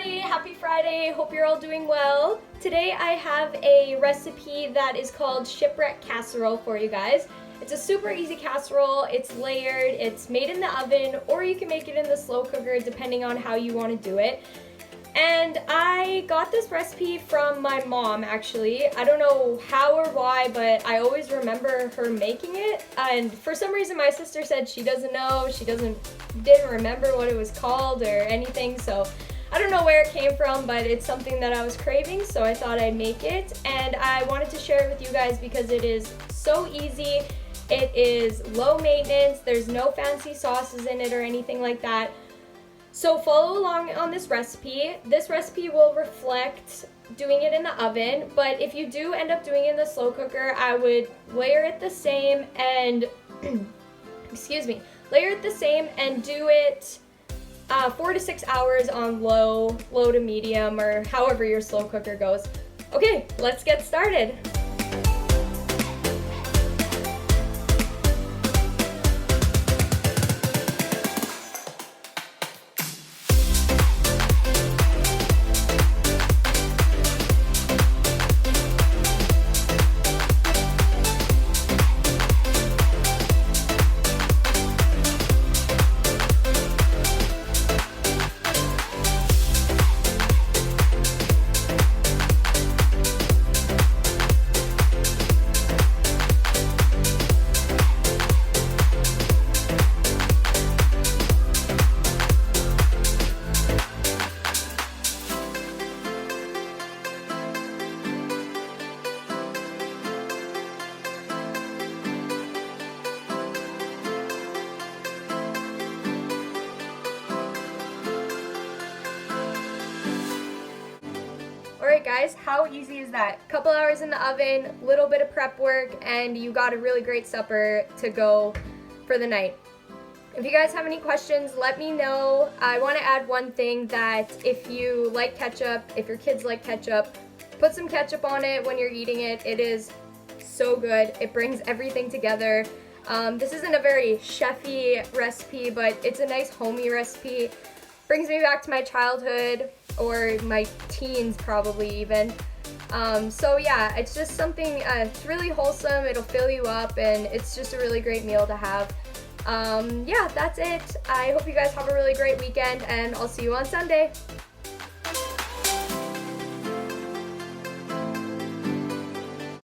everybody, happy Friday, hope you're all doing well. Today I have a recipe that is called Shipwreck Casserole for you guys. It's a super easy casserole, it's layered, it's made in the oven, or you can make it in the slow cooker depending on how you want to do it. And I got this recipe from my mom actually. I don't know how or why, but I always remember her making it. And for some reason my sister said she doesn't know, didn't remember what it was called or anything, so I don't know where it came from, but it's something that I was craving, so I thought I'd make it. And I wanted to share it with you guys because it is so easy. It is low maintenance, there's no fancy sauces in it or anything like that. So follow along on this recipe. This recipe will reflect doing it in the oven, but if you do end up doing it in the slow cooker, I would layer it the same and, layer it the same and do it 4 to 6 hours on low to medium, or however your slow cooker goes. Okay, let's get started. Alright guys, how easy is that? Couple hours in the oven, little bit of prep work, and you got a really great supper to go for the night. If you guys have any questions, let me know. I want to add one thing, that if you like ketchup, if your kids like ketchup, put some ketchup on it when you're eating it. It is so good. It brings everything together. This isn't a very chefy recipe, but it's a nice homey recipe. Brings me back to my childhood, or my teens probably even. So yeah, it's just something, it's really wholesome, it'll fill you up, and it's just a really great meal to have. Yeah, that's it. I hope you guys have a really great weekend, and I'll see you on Sunday.